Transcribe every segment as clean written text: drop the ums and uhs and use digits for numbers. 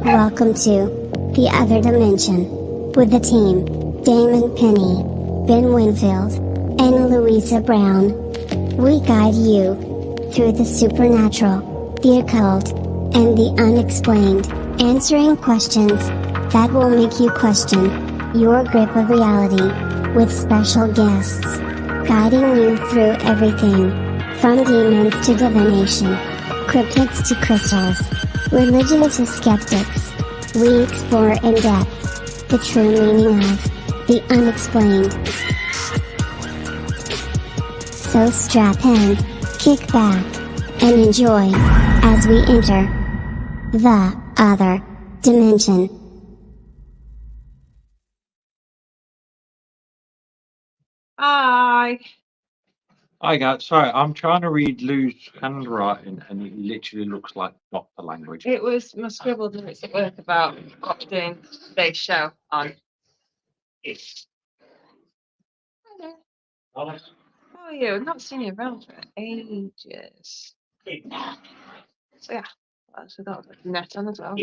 Welcome to The Other Dimension with the team, Damon Penny, Ben Winfield, and Louisa Brown. We guide you through the supernatural, the occult, and the unexplained, answering questions that will make you question your grip of reality, with special guests guiding you through everything from demons to divination, cryptids to crystals, religion to skeptics. We explore in depth the true meaning of the unexplained. So strap in, kick back, and enjoy as we enter the other dimension. Hi. Hi guys, sorry, I'm trying to read Lou's handwriting and it literally looks like doctor language. It was my scribbled notes at work about what we're doing today's show on. Hello. Honest. How are you? I've not seen you around for ages. So yeah, so that was net on as well.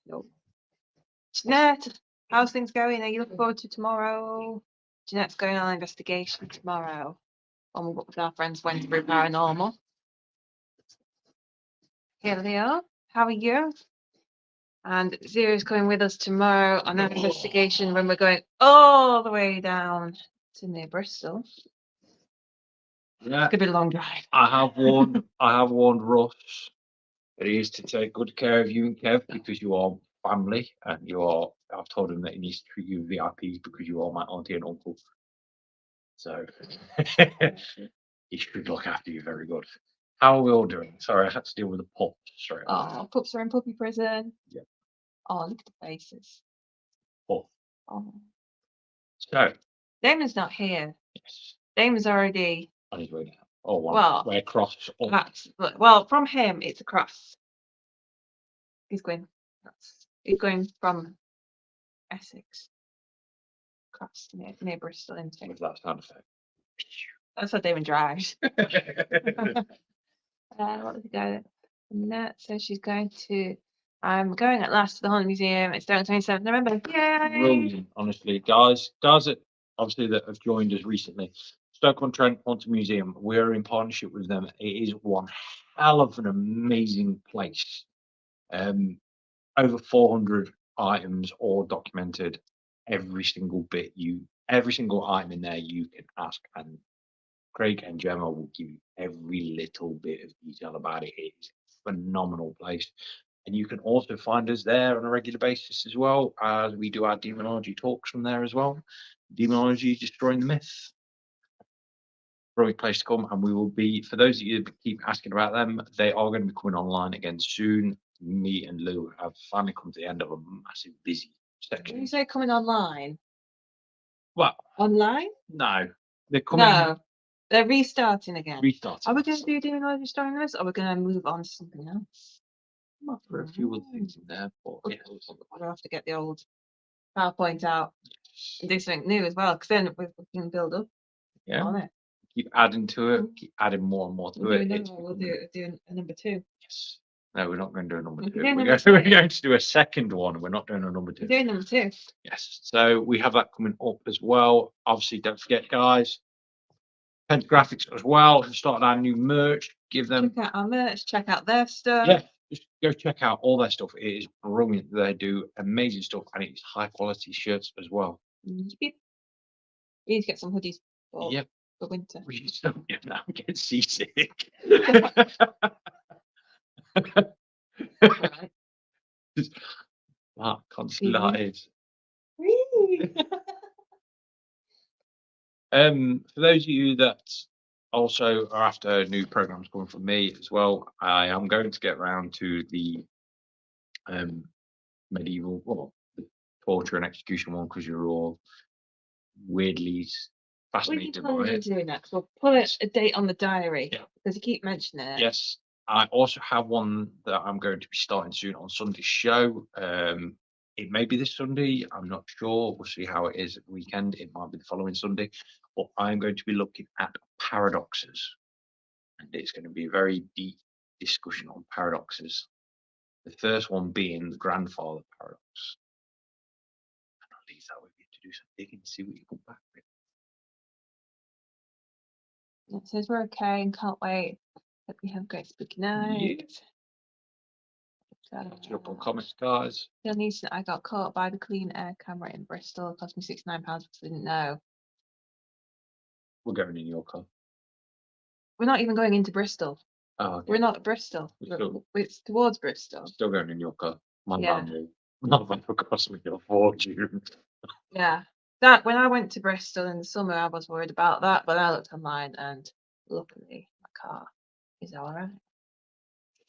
Nope. Jeanette, how's things going? Are you looking forward to tomorrow? Jeanette's going on an investigation tomorrow. On with our friends Wednesbury Paranormal. Hey Leo, how are you? And Zero's coming with us tomorrow on an investigation when we're going all the way down to near Bristol. Yeah, It's gonna be a long drive. I have warned Russ that he is to take good care of you and Kev because you are family and I've told him that he needs to treat you VIPs because you are my auntie and uncle. So he should look after you very good. How are we all doing? Sorry, I had to deal with the pup straight away. Oh, pups are in puppy prison. Yeah. Oh, look at the faces. Pup. Oh. So, Damon's not here. yes, Damon's already on his way down. Oh, Well, way across. Oh, well, from him it's across. He's going from Essex across near Bristol into. with that sound effect. That's how Damon drives. What was it going? Annette says she's going to. I'm going at last to the Haunted Museum. It's down 27th November. Yay! Brilliant, honestly, guys that obviously that have joined us recently. Stoke-on-Trent Haunted Museum. We're in partnership with them. It is one hell of an amazing place. Over 400 items, all documented. Every single item in there you can ask, and Craig and Gemma will give you every little bit of detail about it. It's a phenomenal place. And you can also find us there on a regular basis as well, as we do our demonology talks from there as well. Demonology Destroying the Myth. Brilliant place to come, and we will be, for those of you that keep asking about them, they are going to be coming online again soon. Me and Lou have finally come to the end of a massive busy When section. you say coming online? Well, Online? no, they're coming. No, they're restarting again. Restarting. Are we going to do Demonology Story this, or are we going to move on to something else? Not for a few other things in there, but yeah. We'll have to get the old PowerPoint out and do something new as well, because then we can build up Yeah. on it. Keep adding to it, keep adding more and more to We'll it. do It's another one. We'll do a number 2. Yes. No, we're not going to do a number We're 2. doing We're number going, two. we're going to do a second one. We're not doing a number 2. We're doing number 2. Yes. So we have that coming up as well. Obviously, don't forget, guys, Pentagraphics as well. We've started our new merch. Give them. Check out our merch. Check out their stuff. Yeah. Just go check out all their stuff. It is brilliant. They do amazing stuff, and it's high quality shirts as well. Yep. We need to get some hoodies for, Yep. for winter. We just don't get that. Get seasick. Right. Mark constantly lies. For those of you that also are after new programs coming from me as well, I am going to get round to the medieval, well, the torture and execution one, because you're all weirdly We fascinated can by plan on it. doing that, 'cause we'll put a date on the diary, Yeah. because you keep mentioning it. Yes, I also have one that I'm going to be starting soon on Sunday's show. It may be this Sunday, I'm not sure. We'll see how it is at the weekend. It might be the following Sunday. But I'm going to be looking at paradoxes. And it's going to be very deep discussion on paradoxes. The first one being the grandfather paradox. And I'll leave that with you to do some digging, see what you come back with. It says we're okay and can't wait. Hope you have a great spooky night. Catch up on comments, guys. Phil Neeson, I got caught by the Clean Air camera in Bristol. It cost me £69 because I didn't know. We're going in your car. We're not even going into Bristol. Oh, okay. We're not at Bristol. It's towards Bristol. Still going in your car. My Yeah. van will cost me a fortune. Yeah. That when I went to Bristol in the summer, I was worried about that, but I looked online and luckily my car is all right.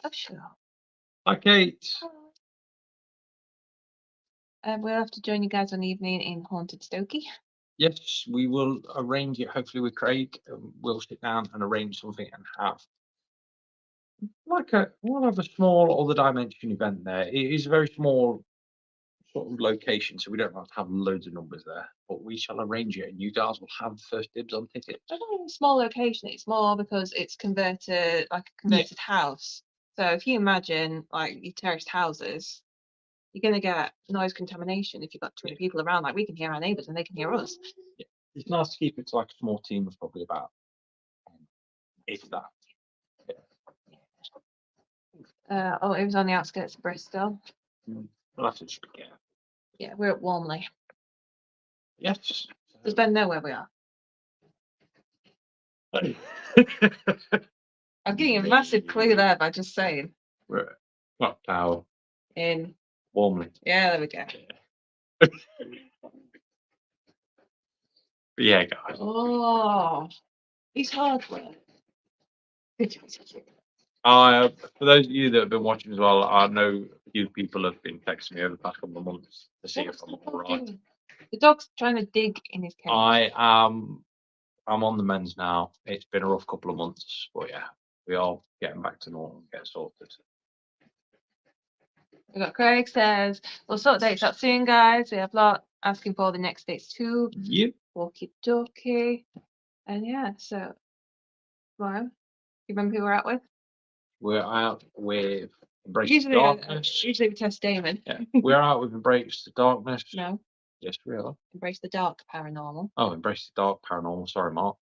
Oh, sure. Hi, Kate. We'll have to join you guys one evening in Haunted Stokey. Yes, we will arrange it. Hopefully, with Craig, we'll sit down and arrange something and have we'll have a small other dimension event there. It is a very small sort of location, so we don't have to have loads of numbers there. But we shall arrange it, and you guys will have first dibs on tickets. It's not even a small location. It's more because it's converted, like a converted house. So if you imagine like your terraced houses, you're going to get noise contamination if you've got 20 people around. Like we can hear our neighbours and they can hear us. It's nice to keep it to like a small team of probably about, if that. Oh, it was on the outskirts of Bristol. We'll have to just be careful. Yeah, we're at Warmley. Yes. Does Ben know where we are? I'm getting a massive clue there by just saying. We're at Clock Tower In. Warmley. Yeah, there we go. But yeah, guys. Oh, he's hardware. For those of you that have been watching as well, I know a few people have been texting me over the past couple of months to see if I'm all right. The dog's trying to dig in his cage. I'm on the mends now. It's been a rough couple of months, but yeah, we are getting back to normal and get sorted. We got Craig says, we'll sort dates out soon, guys. We have a lot asking for the next dates too. Yep. Walkie talkie. And yeah, so tomorrow. You remember who we're out with? We're out with Embrace the Darkness. Usually we test Damon. Yeah, we're out with Embrace the Darkness. No. Yes, we are. Embrace the Dark Paranormal. Oh, Embrace the Dark Paranormal. Sorry, Mark.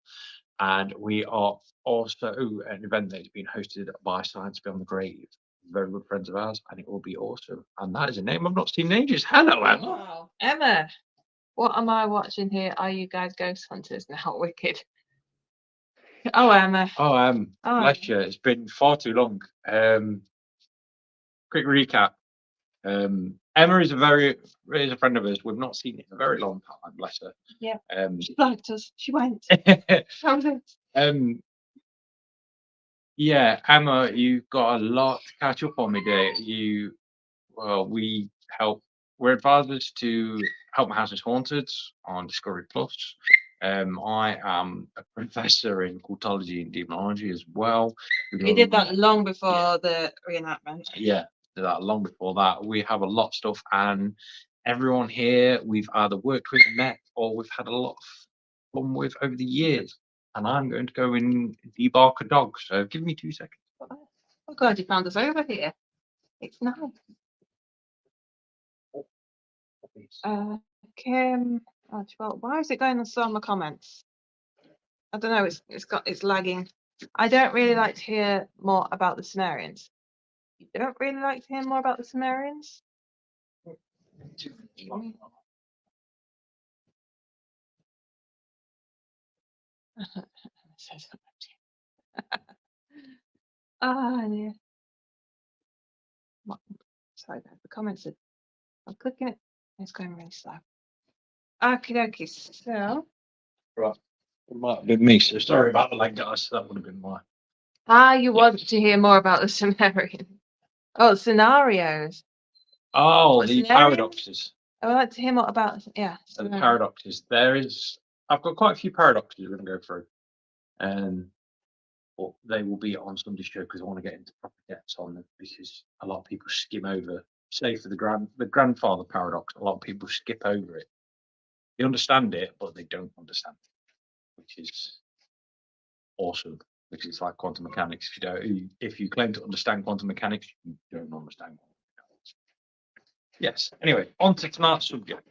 And we are also an event that has been hosted by Science Beyond the Grave, very good friends of ours, and it will be awesome. And that is a name I've not seen in ages. Hello, Emma. Wow. Emma, what am I watching here? Are you guys ghost hunters now? Wicked. Oh, Emma. Oh, bless you. It's been far too long. Quick recap. Emma is a friend of ours. We've not seen it in a very long time, bless her. Yeah. She liked us. She went. How was it? Yeah, Emma, you've got a lot to catch up on me, dear. We're advisors to Help My House is Haunted on Discovery Plus. I am a professor in cultology and demonology as well. We did that long before the reenactment. Yeah, did that long before that. We have a lot of stuff, and everyone here we've either worked with, met, or we've had a lot of fun with over the years. And I'm going to go and debark a dog. So give me 2 seconds. Oh God, you found us over here. It's nice. Kim. Well, why is it going on some comments? I don't know. It's lagging. I don't really like to hear more about the Sumerians. You don't really like to hear more about the Sumerians? Yeah. Sorry, guys. The comments I'm clicking it. It's going really slow. Okie dokie. So. Right. It might have been me, so sorry about the lag, guys. That would have been my. You want to hear more about the Sumerian? Oh, scenarios. Oh, What the scenario? paradoxes. I would like to hear more about The paradoxes. I've got quite a few paradoxes we're going to go through. But they will be on Sunday's show because I want to get into proper depths on them because a lot of people skim over, say for the grandfather paradox, a lot of people skip over it. They understand it, but they don't understand it, which is awesome. which is like quantum mechanics. If you claim to understand quantum mechanics, you don't understand quantum mechanics. Yes. Anyway, on to tonight's subject.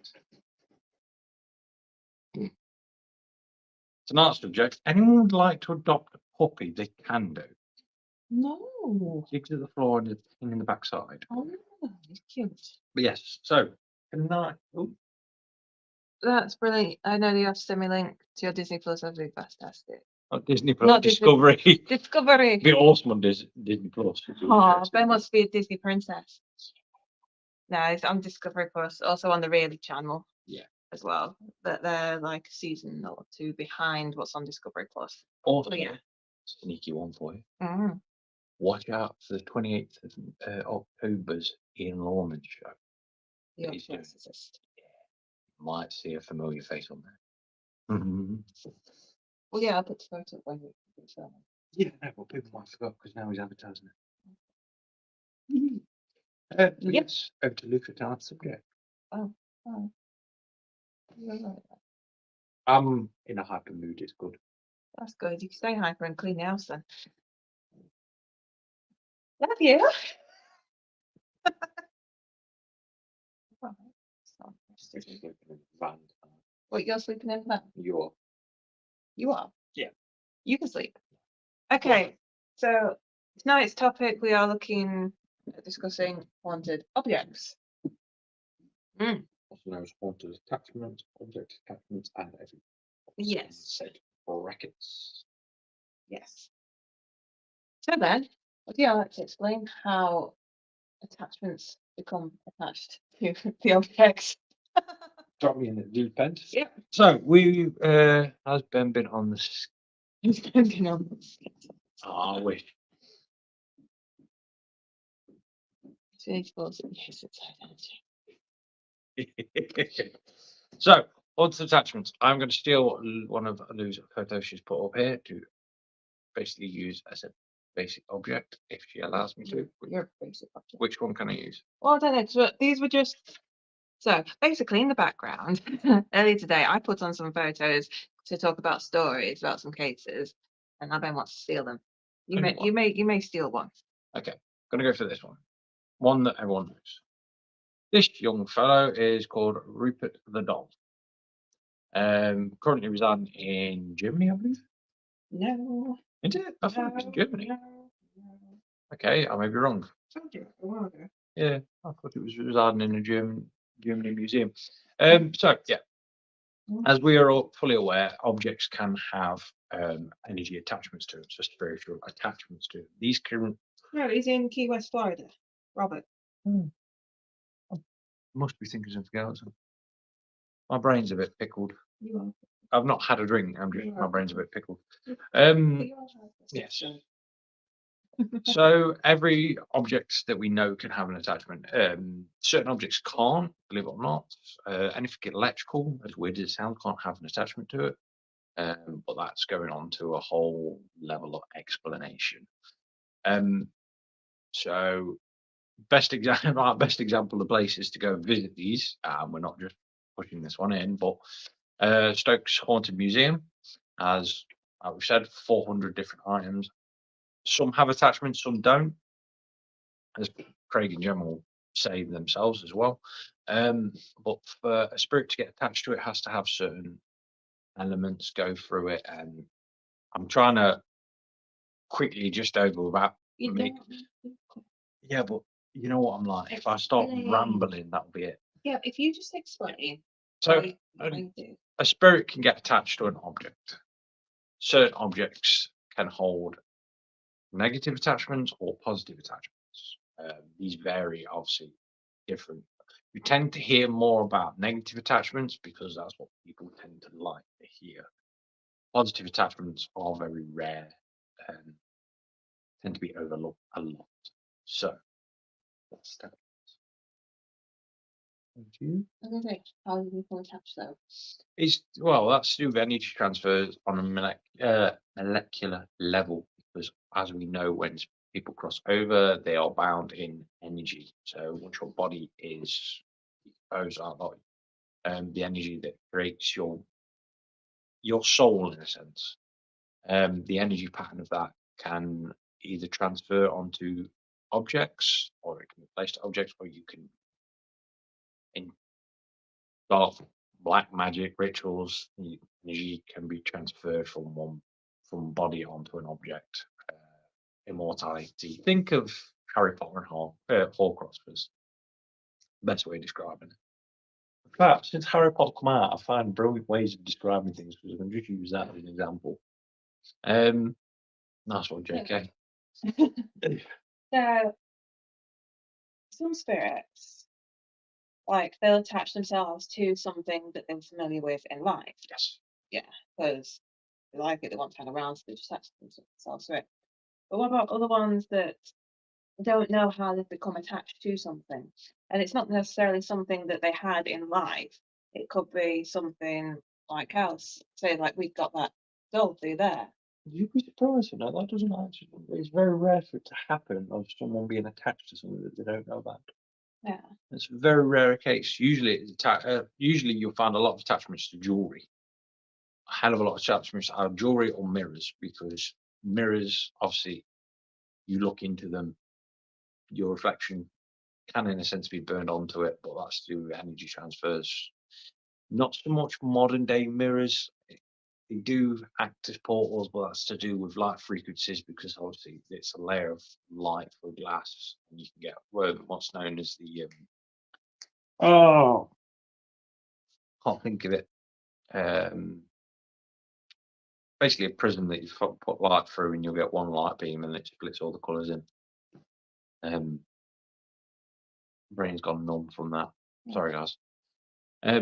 Tonight's subject. Anyone would like to adopt a puppy? They can do. No. Jigs at the floor and a thing in the backside. Oh, he's cute. But yes. So tonight. Oh, That's brilliant. I know you have to send me a link to your Disney Plus. That'd be fantastic. Disney Plus. Not Disney- Discovery. Discovery. Be awesome on Disney Plus. Oh, Ben wants to be a Disney princess. No, it's on Discovery Plus, also on the Really channel. Yeah. As well. That they're like a season or two behind what's on Discovery Plus. Also, yeah. sneaky one for you. Mm. Watch out for the 28th of October's Ian Lorman show. The He's doing- Exorcist. Might see a familiar face on there. Well, yeah, I'll put the photo up when we film. Yeah, no, but people might forget because now he's advertising it. Yes, over to Luke for tonight's subject. Oh. You're right. I'm in a hyper mood. It's good. That's good. You can stay hyper and clean the house then. Love you. Right, so, Van, Wait, you're sleeping in bed? you're You are? Yeah. You can sleep. Okay, so tonight's topic we are looking at discussing haunted objects. also known as haunted attachments, object attachments, and everything. Yes. Said brackets. Yes. So then, would you like to explain how attachments become attached to the objects? Drop me in the deep end. Yeah. So we has Ben been on the It's depending on this. I wish. Yes, it's identity. So on to attachments. I'm going to steal one of Lou's photos she's put up here to basically use as a basic object if she allows me to. Your basic object. Which one can I use? Well, I don't know, 'cause these were just so basically in the background earlier today I put on some photos to talk about stories about some cases, and now Ben wants to steal them. You may steal one. Okay, going to go for this one that everyone knows. This young fellow is called Rupert the Doll. Currently residing in Germany, I believe. No. Is it? I thought it was in Germany. No. Okay, I may be wrong. Told you a while ago. Yeah, I thought it was residing in a Germany museum. So yeah, as we are all fully aware, objects can have energy attachments to them, so spiritual attachments to them. These can No, he's in Key West, Florida. Robert. must be thinking something else. My brain's a bit pickled. You are. I've not had a drink. My Yeah. brain's a bit pickled. You are. Yes. So every object that we know can have an attachment. Certain objects can't, believe it or not. Anything electrical, as weird as it sounds, can't have an attachment to it. But that's going on to a whole level of explanation. So best example of places to go and visit these. We're not just pushing this one in, but Stokes Haunted Museum has, like we said, 400 different items. Some have attachments, some don't, as Craig and Jem will say themselves as well. But for a spirit to get attached to it, has to have certain elements go through it. And I'm trying to quickly just over about You me. don't. Yeah, but you know what I'm like. If I start Explain. rambling, that'll be it. Yeah, if you just explain. So what you do. a spirit can get attached to an object. Certain objects can hold negative attachments or positive attachments. These vary, obviously, different. You tend to hear more about negative attachments because that's what people tend to like to hear. Positive attachments are very rare and tend to be overlooked a lot. So, let's start. Thank you. I was gonna say, how do people attach though? That's to do with energy transfers on a molecular level, because as we know, when people cross over, they are bound in energy. So once your body is exposed, the energy that creates your soul, in a sense, The energy pattern of that can either transfer onto objects, or it can be placed to objects, or you can in dark black magic rituals, energy can be transferred from body onto an object. Immortality. Think of Harry Potter and Horcrux was the best way of describing it. In fact, since Harry Potter come out, I find brilliant ways of describing things because I can just use that as an example. Nice one, JK. So some spirits, like they'll attach themselves to something that they're familiar with in life. Yes. Because they like it, they want to hang around, so they just attach themselves to it. But what about other ones that don't know how they've become attached to something? And it's not necessarily something that they had in life. It could be something like else. Say, like we've got that doll through there. You'd be surprised, you know, that doesn't actually, it's very rare for it to happen of someone being attached to something that they don't know about. Yeah. It's a very rare case. Usually, usually you'll find a lot of attachments to jewelry. A hell of a lot of attachments are jewelry or mirrors, because mirrors, obviously, you look into them, your reflection can, in a sense, be burned onto it, but that's to do with energy transfers. Not so much modern day mirrors. They do act as portals, but that's to do with light frequencies, because obviously it's a layer of light for glass, and you can get what's known as the can't think of it. Basically a prism that you put light through, and you'll get one light beam, and it splits all the colours in. Brain's gone numb from that. Sorry, guys. But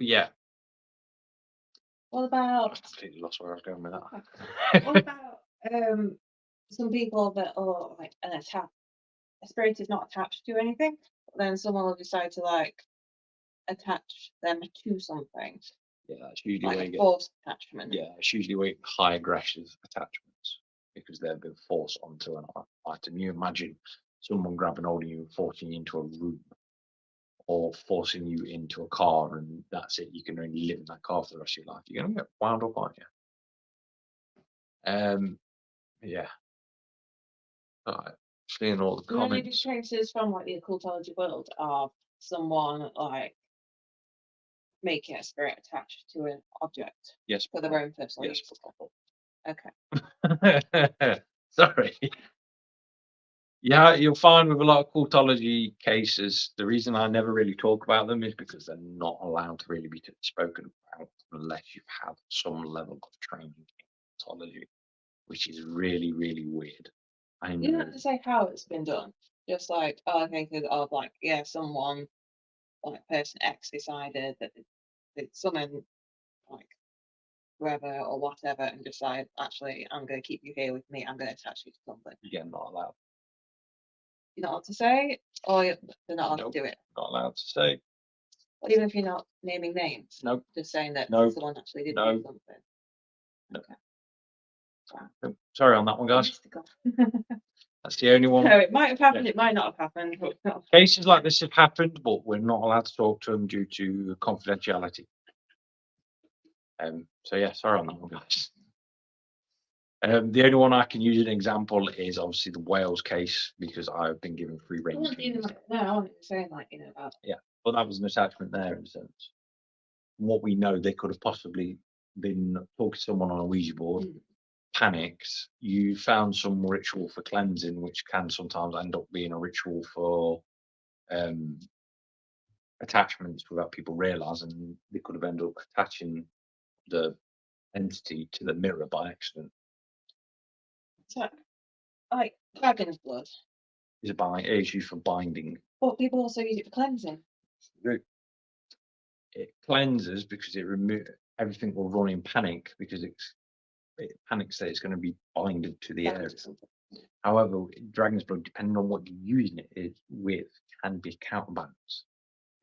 yeah, What I about completely lost where I was going with that. what about some people that are like a spirit is not attached to anything, but then someone will decide to like attach them to something, Yeah, that's usually where like you a get. forced attachment. Yeah, it's usually where you get high aggressive attachments, because they've been forced onto an item. You imagine someone grabbing hold of you and forcing you into a room, or forcing you into a car, and that's it. You can only live in that car for the rest of your life. You're gonna get wound up, aren't you? Yeah. Alright. Seeing all the Do any of these comments. cases from like the occultology world of someone like making a spirit attached to an object Yes. for their own personal Yes. use? Okay. Sorry. Yeah, you'll find with a lot of cultology cases, the reason I never really talk about them is because they're not allowed to really be spoken about unless you've had some level of training in cultology, which is really, really weird. I You don't know. have to say how it's been done. Just like, oh, okay, of like, yeah, someone like person X decided that they summon like whoever or whatever and decide, actually, I'm going to keep you here with me. I'm going to attach you to something. Again, not allowed. You're not allowed to say, or they're not allowed Nope. to do it. Not allowed to say. Or even if you're not naming names. Nope. Just saying that Nope. someone actually did No. do something. No. Okay. Oh, sorry on that one, guys. Mystical. That's the only one. So it might have happened, it might not have happened. But Cases like this have happened, but we're not allowed to talk to them due to confidentiality. So yeah, sorry on that one, guys. The only one I can use an example is obviously the Wales case, because I've been given free I range. wasn't even like, no, I wasn't saying like, about. Yeah, but that was an attachment there in a sense. From what we know, they could have possibly been talking to someone on a Ouija board, panicked. You found some ritual for cleansing, which can sometimes end up being a ritual for attachments without people realizing. They could have ended up attaching the entity to the mirror by accident. So, like dragon's blood. Is used for binding. But people also use it for cleansing. It cleanses because it removes everything will run in panic, because it panics that it's going to be binded to the area. However, dragon's blood, depending on what you're using it with, can be counterbalanced.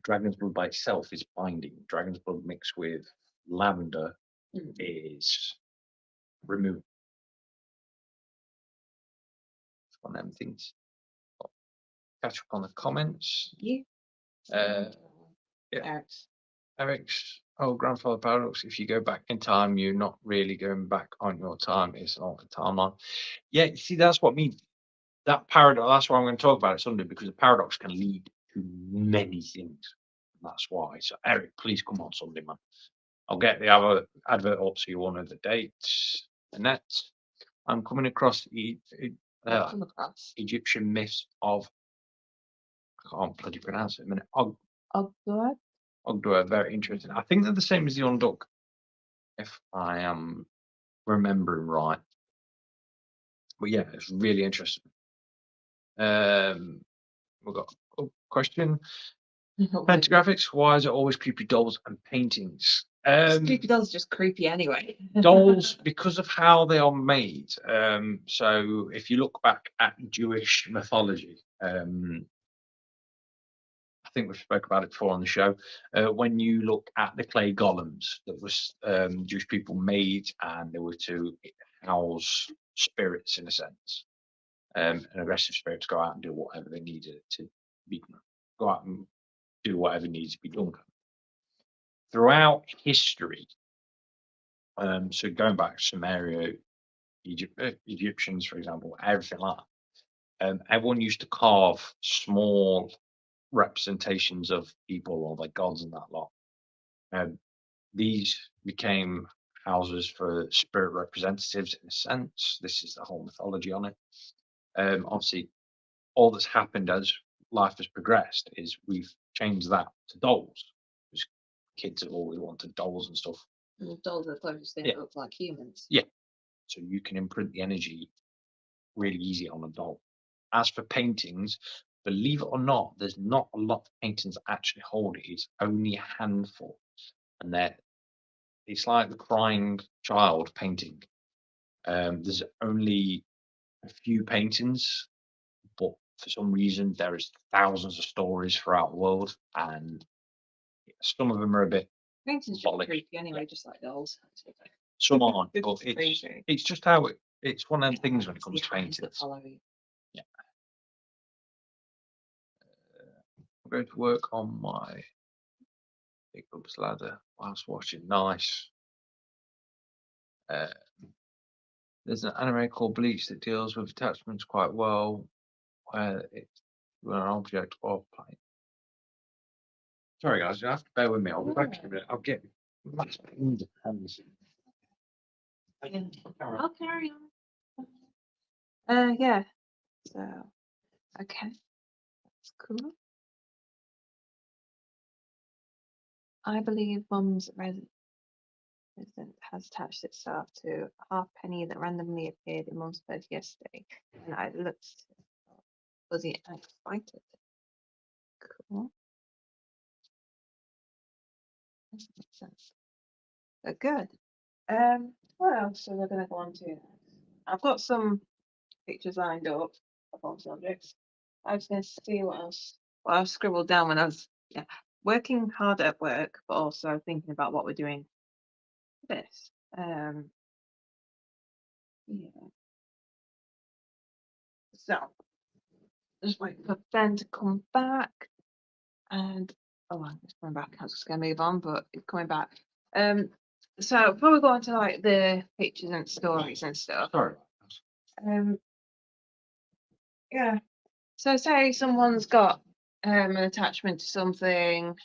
Dragon's blood by itself is binding. Dragon's blood mixed with lavender is removed. One of them things. Catch up on the comments. You? Yeah. Eric's Oh, grandfather paradox. If you go back in time, you're not really going back on your time. It's not a timeline. Yeah, you see, that's what I mean. That paradox. That's why I'm going to talk about it Sunday, because the paradox can lead to many things. That's why. So, Eric, please come on Sunday, man. I'll get the other advert up so you will know the dates. Annette, I'm coming across Come across. Egyptian myths of, I can't bloody pronounce it a minute. Oh, good. Ogdoad, very interesting. I think they're the same as the Unduk, if I am remembering right. But yeah, it's really interesting. We've got a question. Pentagraphics, why is it always creepy dolls and paintings? Creepy dolls are just creepy anyway. Dolls, because of how they are made. So if you look back at Jewish mythology, I think we've spoke about it before on the show. When you look at the clay golems that was Jewish people made, and they were to house spirits in a sense, an aggressive spirit to go out and do whatever they needed to be, go out and do whatever needs to be done. Throughout history, so going back to Sumeria, Egyptians, for example, everything like that, everyone used to carve small representations of people or their gods and that lot. These became houses for spirit representatives in a sense. This is the whole mythology on it. Obviously, all that's happened as life has progressed is we've changed that to dolls. Because kids have always wanted dolls and stuff. Dolls are the closest thing Yeah. that look like humans. Yeah. So you can imprint the energy really easy on a doll. As for paintings, believe it or not, there's not a lot of paintings that actually hold it. It's only a handful. And it's like the crying child painting. There's only a few paintings, but for some reason there is thousands of stories throughout the world, and some of them are a bit Paintings are creepy anyway, just like dolls. some aren't, but Creepy. it's just how it's one of them things when it comes to The eyes that paintings. follow you. Yeah. I'm going to work on my Jacob's ladder whilst watching. Nice. There's an anime called Bleach that deals with attachments quite well, where it's an object or plane. Sorry, guys, you have to bear with me. I'll be back in a minute. I'll get massive hands. I'll carry on. Yeah. So, okay, that's cool. I believe Mum's resident has attached itself to a halfpenny that randomly appeared in Mum's purse yesterday, and I looked fuzzy and excited. Cool. That makes sense. So good. What else are we going to go on to next? I've got some pictures lined up of all subjects. I was going to see what else. Well, I scribbled down when I was working hard at work, but also thinking about what we're doing for this. Yeah. So just waiting for Ben to come back, and it's coming back. I was just going to move on, but it's coming back. So before we go on to like the pictures and stories and stuff. Sorry. Yeah. So say someone's got an attachment to something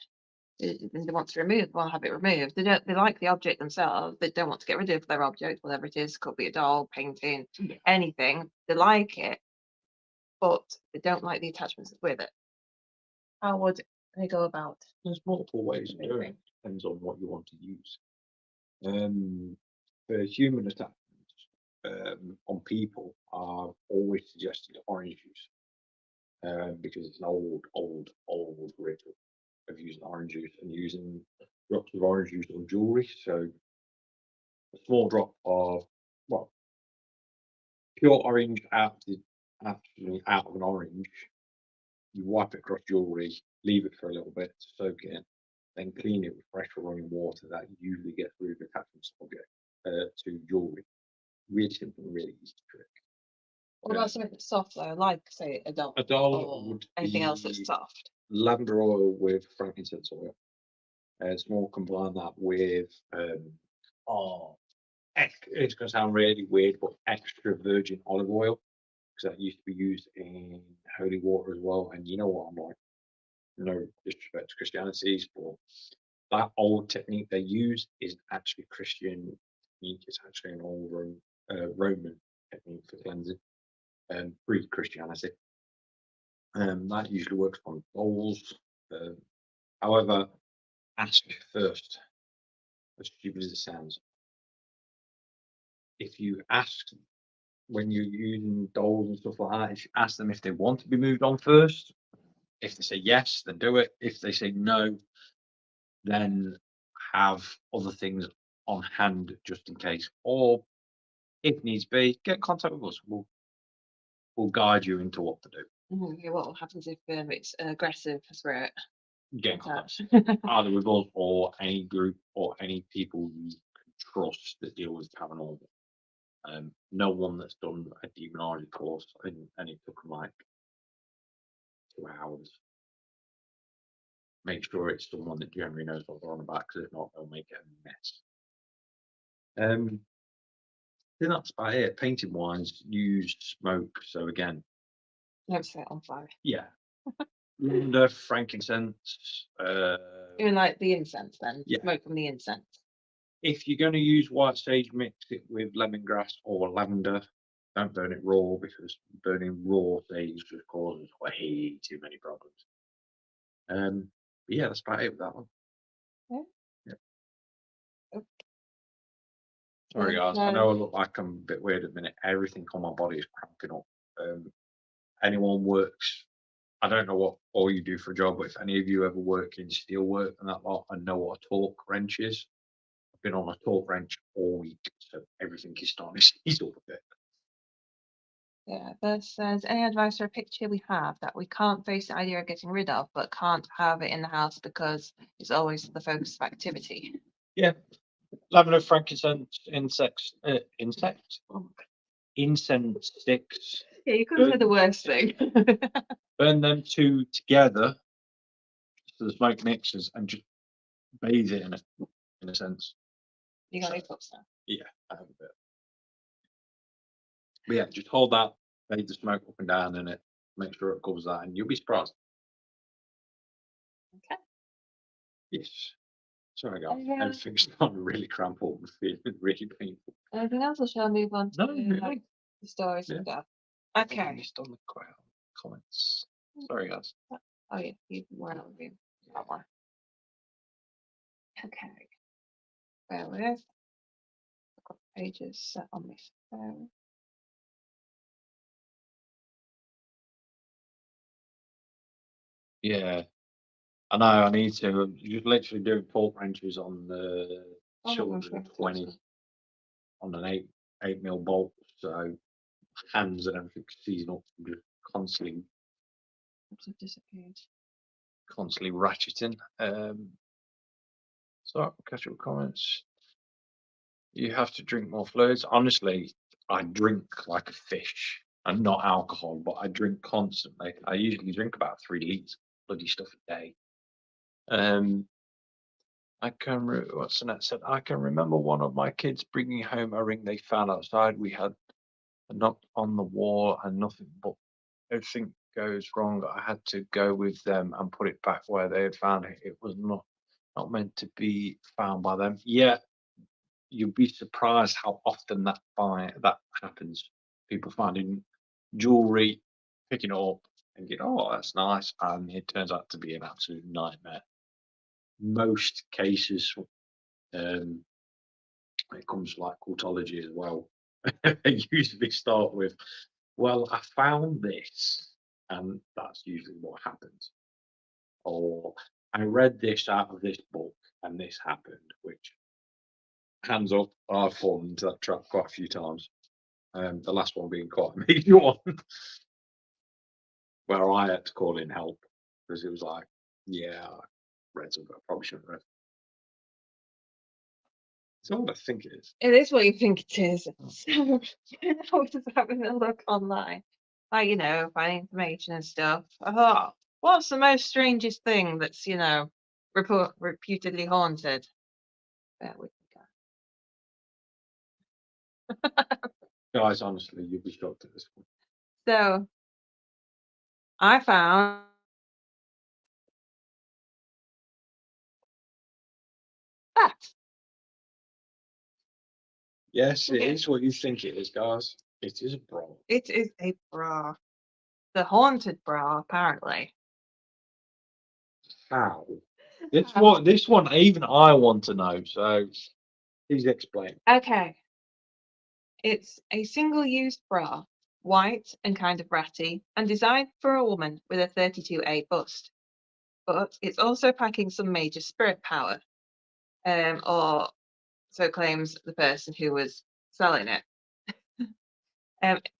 they want to remove, well, have it removed. They like the object themselves, they don't want to get rid of their object, whatever it is, could be a doll, painting, anything. They like it, but they don't like the attachments with it. How would they go about? There's multiple ways of doing it. Depends on what you want to use. For human attachments on people, I've always suggested orange juice because it's an old ritual of using orange juice and using drops of orange juice on jewelry. So a small drop of pure orange out of an orange. You wipe it across jewelry, leave it for a little bit to soak it in, then clean it with fresh running water. That usually gets rid of attachments to jewelry. Really simple, really easy trick. What about something that's soft though, like say a doll? A doll or would anything else be that's soft. lavender oil with frankincense oil. It's more combine that with it's going to sound really weird, but extra virgin olive oil, because that used to be used in holy water as well. And you know what I'm like, no disrespect to Christianities, but that old technique they use is actually Christian technique. It's actually an old Roman technique for cleansing, pre-Christianity. That usually works on bowls. However, ask first, as stupid as it sounds. If you ask when you're using dolls and stuff like that, if you ask them if they want to be moved on first, if they say yes, then do it. If they say no, then have other things on hand just in case. Or if needs be, get in contact with us. We'll guide you into what to do. Yeah, what happens if it's aggressive spirit? Get in contact either with us or any group or any people you can trust that deal with paranormal. No one that's done a demonology course and it took them like 2 hours. Make sure it's someone that generally knows what they're on about, because if not, they'll make it a mess. I think that's about it. Painting wines use smoke, so again, Don't set it on fire. yeah. Lavender, frankincense. Even like the incense, then Yeah. smoke from the incense. If you're going to use white sage, mix it with lemongrass or lavender. Don't burn it raw, because burning raw sage just causes way too many problems. But yeah, that's about it with that one. Yeah. Oh. Sorry, guys. I No. know I look like I'm a bit weird at the minute. Everything on my body is cramping up. Anyone works, I don't know what all you do for a job, but if any of you ever work in steel work and that lot and know what a torque wrench is, I've been on a torque wrench all week, so everything is starting to seize up a bit. Yeah, this says any advice for a picture we have that we can't face the idea of getting rid of, but can't have it in the house because it's always the focus of activity. Yeah, lavender, frankincense, incense sticks. Yeah, you couldn't say the worst thing. Burn them two together so the smoke mixes and just bathe it in it, in a sense. You got any cups now? Yeah, I have a bit. But yeah, just hold that, bathe the smoke up and down in it, make sure it covers that, and you'll be surprised. Okay. Yes. Sorry, guys. Yeah. Everything's starting to really cramp up and feeling really painful. Anything else, or shall I move on to No, like the stories and stuff? I Okay. missed on the comments. Sorry, guys. Oh yeah, you weren't on review that one. Okay. Bear with. I've got pages set on this phone. Yeah. I know, I need to. I'm just literally doing torque wrenches on the Oh, children okay. 20 on an 8mm bolt. So hands and everything seizing up from just constantly Have disappeared. ratcheting. So catch up comments. You have to drink more fluids. Honestly, I drink like a fish. And not alcohol, but I drink constantly. I usually drink about 3 litres of bloody stuff a day. I can what's the next said? I can remember one of my kids bringing home a ring they found outside. We had a knock on the wall and nothing, but everything goes wrong. I had to go with them and put it back where they had found it. It was not meant to be found by them. Yeah, you'd be surprised how often that happens. People finding jewelry, picking it up, thinking, "Oh, that's nice," and it turns out to be an absolute nightmare. Most cases, when it comes to like cultology as well, they usually start with, "Well, I found this," and that's usually what happens. Or I read this out of this book and this happened, which, hands up, I've fallen into that trap quite a few times. The last one being quite a major one, where I had to call in help because it was like, yeah, I read something I probably shouldn't have read. It's not what I think it is. It is what you think it is. So I was just having a look online, like finding information and stuff. I thought, what's the most strangest thing that's reputedly haunted. Bear with me, Guys, honestly, you'll be shocked at this one. So I found that. Yes, it Okay. is what you think it is, guys. It is a bra. It is a bra. The haunted bra, apparently. How? This one, even I want to know. So please explain. Okay. It's a single-use bra, white and kind of ratty, and designed for a woman with a 32A bust. But it's also packing some major spirit power, or so claims the person who was selling it.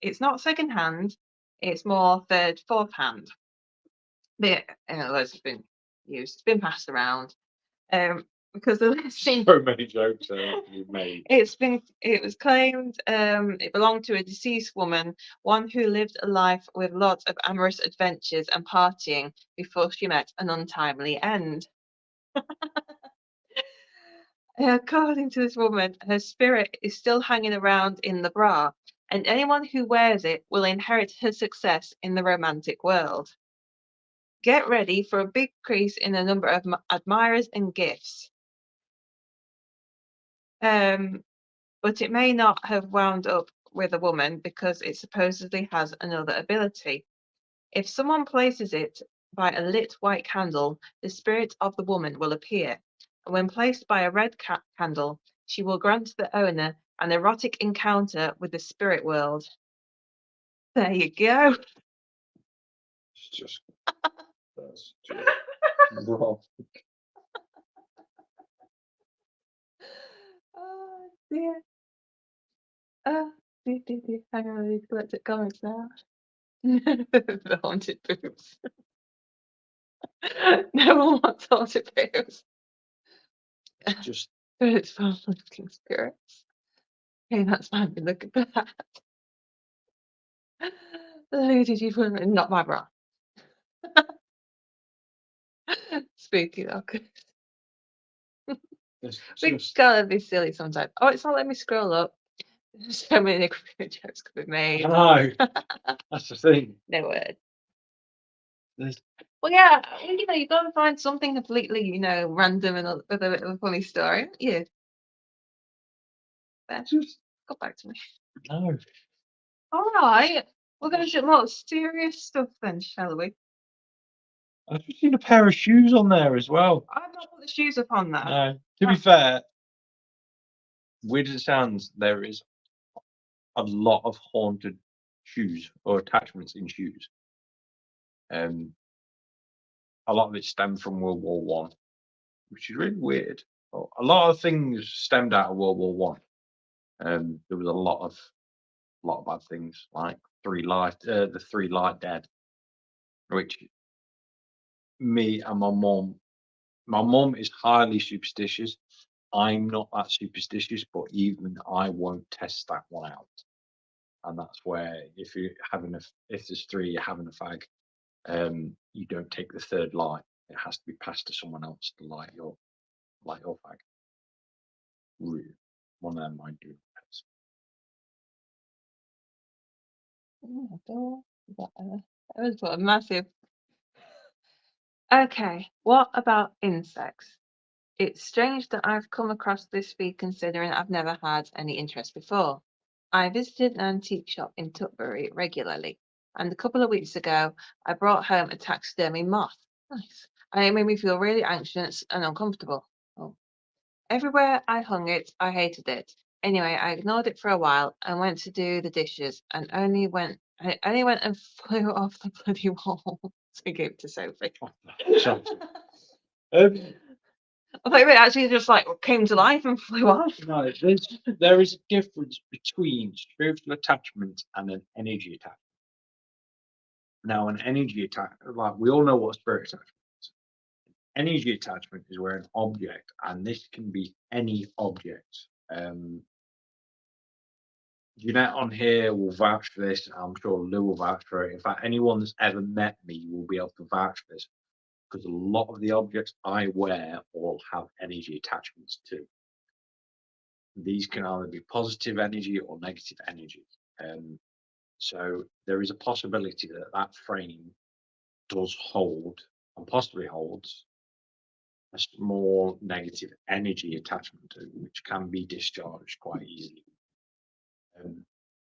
It's not second-hand; it's more third, fourth-hand. But in other words, it's been used, it's been passed around. Because the listing, So many jokes you made. it was claimed it belonged to a deceased woman, one who lived a life with lots of amorous adventures and partying before she met an untimely end. According to this woman, her spirit is still hanging around in the bra, and anyone who wears it will inherit her success in the romantic world. Get ready for a big increase in the number of admirers and gifts. But it may not have wound up with a woman because it supposedly has another ability. If someone places it by a lit white candle, the spirit of the woman will appear. And when placed by a red candle, she will grant the owner an erotic encounter with the spirit world. There you go. It's just that's just wrong. Oh dear. Dear. Hang on, I need to collect comments now. The haunted boobs. No one wants haunted boobs. It's just It's fun looking spirits. Okay, that's fine. Look at that. Who did you put in? Not my bra. Spooky though. it's We just gotta be silly sometimes. Oh, it's not letting me scroll up. So many jokes could be made. no. That's the thing. No word. There's Well, yeah, you gotta find something completely, random and with a bit of a funny story. Haven't you? Ben, just go back to me. no. All right, we're gonna do more serious stuff then, shall we? I've just seen a pair of shoes on there as well. I've not put the shoes up on that. No. To be fair, weird as it sounds, there is a lot of haunted shoes or attachments in shoes. A lot of it stemmed from World War One, which is really weird. Well, a lot of things stemmed out of World War One. There was a lot of bad things like the Three Light Dead, which me and my mom is highly superstitious. I'm not that superstitious, but even I won't test that one out. And that's where if there's three, you're having a fag. You don't take the third light. It has to be passed to someone else to light your fag. Rude. One of them might do. Oh my God. That was a massive. Okay, what about insects? It's strange that I've come across this feed considering I've never had any interest before. I visited an antique shop in Tutbury regularly, and a couple of weeks ago I brought home a taxidermy moth. Nice. And it made me feel really anxious and uncomfortable. Oh. Everywhere I hung it, I hated it. Anyway, I ignored it for a while and went to do the dishes and only went and flew off the bloody wall. So I gave it to Sophie. Um, I thought it actually just like came to life and flew off. no, there is a difference between spiritual attachment and an energy attachment. Now, an energy attachment, like we all know what spirit attachment is. Energy attachment is where an object, and this can be any object. Jeanette on here will vouch for this. I'm sure Lou will vouch for it. In fact, anyone that's ever met me will be able to vouch for this. because a lot of the objects I wear all have energy attachments too. These can either be positive energy or negative energy. So there is a possibility that that frame does hold and possibly holds a small negative energy attachment to it, which can be discharged quite easily. And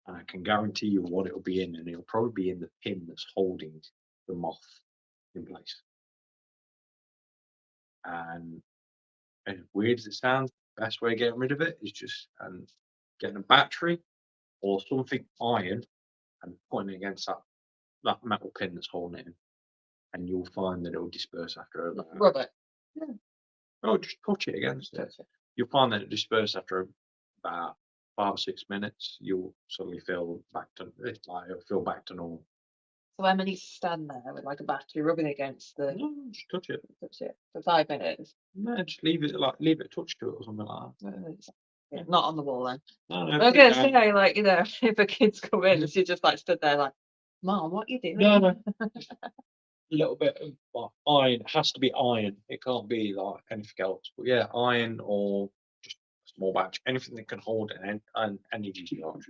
I can guarantee you what it'll be in, and it'll probably be in the pin that's holding the moth in place. And as weird as it sounds, the best way of getting rid of it is just getting a battery or something iron and putting it against that metal pin that's holding it in, and you'll find that it'll disperse after about. Rubber. Oh, just touch it against it. You'll find that it disperses after about 5 or 6 minutes. You'll suddenly feel back to it'll feel back to normal. So Emma needs to stand there with like a battery rubbing against the No, just touch it. for 5 minutes. No, just leave it touch to it or something like that. Yeah, not on the wall then. No, I was gonna say, like, you know, if a kid's come in and she just like stood there like, Mom, what you doing? No. A little bit of iron. It has to be iron. It can't be like anything else. But yeah, iron or just a small batch, anything that can hold an energy charge.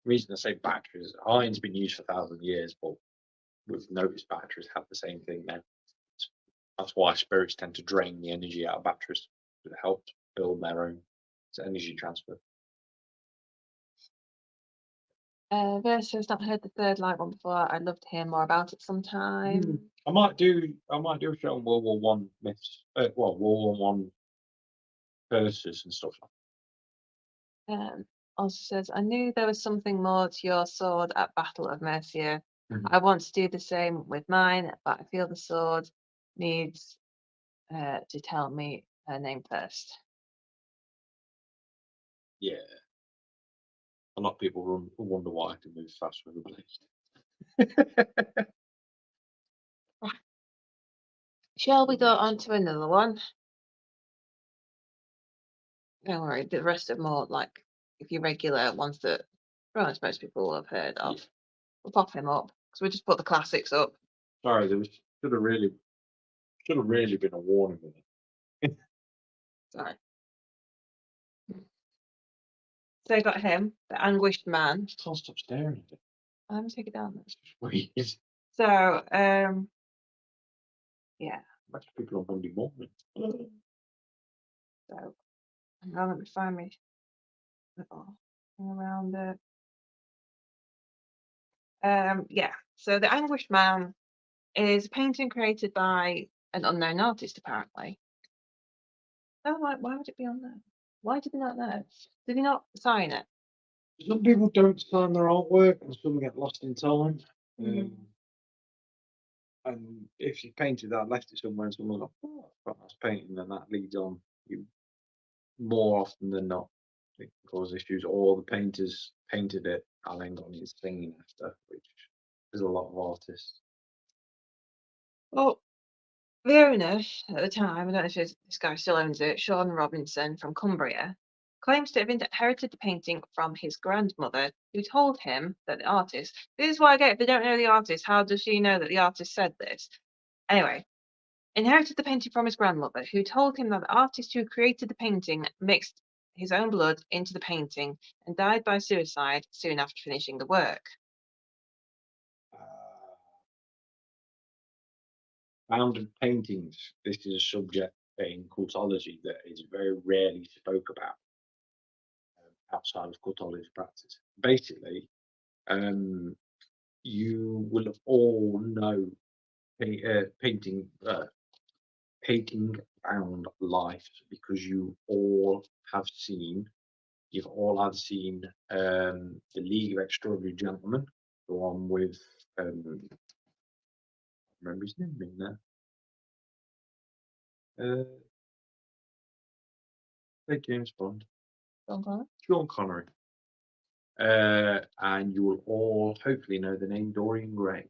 Reason I say batteries, iron's been used for 1,000 years, but we've noticed batteries have the same thing now. That's why spirits tend to drain the energy out of batteries to help build their own energy transfer. Versus not heard the Third Light one before. I'd love to hear more about it sometime. I might do a show on World War One myths. World War One curses and stuff like that. Also says, I knew there was something more to your sword at Battle of Mercia. Mhm. I want to do the same with mine, but I feel the sword needs to tell me her name first. Yeah. A lot of people wonder why I can move fast with a blade. Shall we go on to another one? Don't worry, the rest are more like if you're regular ones that most people will have heard of. Yeah. We'll pop him up because we just put the classics up. Sorry, there should have really been a warning with it. Sorry. So I got him, the anguished man. Can't stop staring at it. Let me take it down. It's just weird. So, yeah. Much people on Monday morning. So, hang on, let me find me around it. Yeah. So the anguished man is a painting created by an unknown artist, apparently. Oh, why would it be on there? Why did they not know? Did he not sign it? Some people don't sign their artwork, and some get lost in time. And if you painted that, left it somewhere, and someone's like, "Oh, that's quite a nice painting," then that leads on. You more often than not, it can cause issues. Or the painters painted it and then got his singing after, which is a lot of artists. Well, the owner at the time, I don't know if this guy still owns it, Sean Robinson from Cumbria, claims to have inherited the painting from his grandmother, who told him that the artist. This is why I get, if they don't know the artist, how does she know that the artist said this? Anyway, inherited the painting from his grandmother, who told him that the artist who created the painting mixed his own blood into the painting and died by suicide soon after finishing the work. Founded paintings. This is a subject in cultology that is very rarely spoke about outside of cultology practice. Basically, you will have all know painting found life because you all have seen. You've all had seen the League of Extraordinary Gentlemen, the one with remember his name in there. James Bond. Sean Connery. And you will all hopefully know the name Dorian Gray.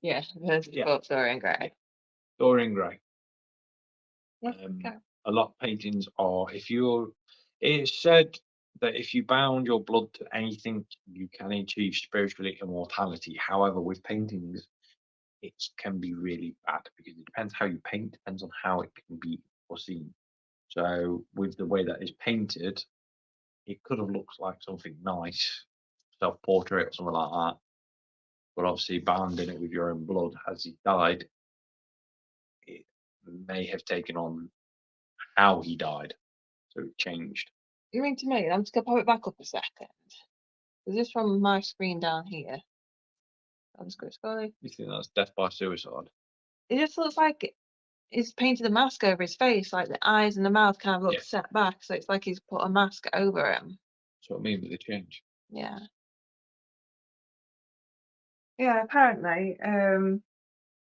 Yeah, there's Dorian Gray. Dorian Gray. Yeah, okay. A lot of paintings are, it's said that if you bound your blood to anything, you can achieve spiritual immortality. However, with paintings, it can be really bad because it depends how you paint, depends on how it can be foreseen. So with the way that is painted, it could have looked like something nice, self-portrait or something like that. But obviously bounding it with your own blood as he died, it may have taken on how he died. So it changed. You ring to me. I'm just gonna pop it back up a second. Is this from my screen down here? I'll just go scrolling. You think that's death by suicide? It just looks like he's painted a mask over his face, like the eyes and the mouth kind of look Yeah. set back, so it's like he's put a mask over him. That's what I mean with the change. Yeah. Yeah, apparently,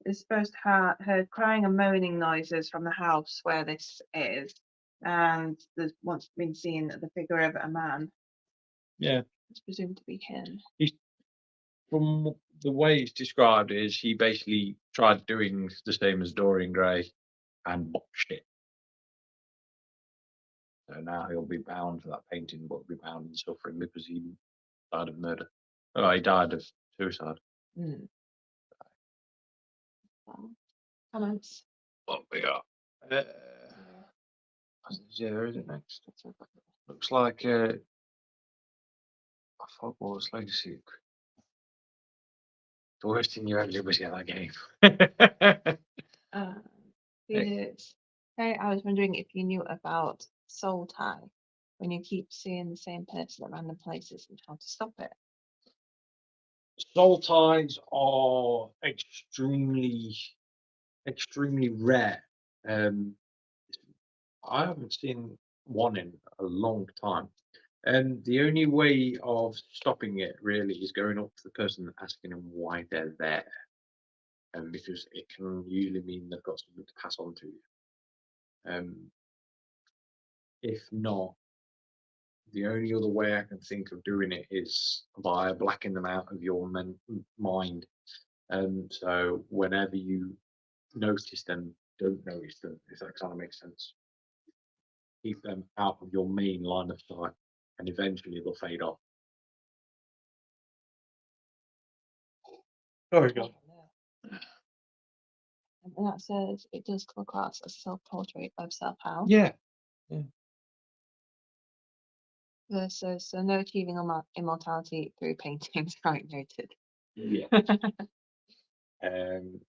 it's supposed to have heard crying and moaning noises from the house where this is, and there's once been seen the figure of a man. Yeah. It's presumed to be him. From the way it's described, is he basically tried doing the same as Dorian Gray and botched it. So now he'll be bound for that painting, but will be bound in suffering because he died of murder. Oh, he died of suicide. Mm. Comments. What we got? Yeah, is it next? Looks like I thought what was Legacy. The worst thing you ever did was get that game. Felix, hey, I was wondering if you knew about soul tie, when you keep seeing the same person at random places and how to stop it. Soul ties are extremely rare. I haven't seen one in a long time. And the only way of stopping it really is going up to the person and asking them why they're there. Because it can usually mean they've got something to pass on to you. If not, the only other way I can think of doing it is via blacking them out of your mind. So whenever you notice them, don't notice them, if that kind of makes sense. Keep them out of your main line of sight, and eventually they'll fade off. There we go. And that says it does come across as a self-portrait of self-help. Yeah. Versus so no achieving immortality through paintings, right? Noted. Yeah. The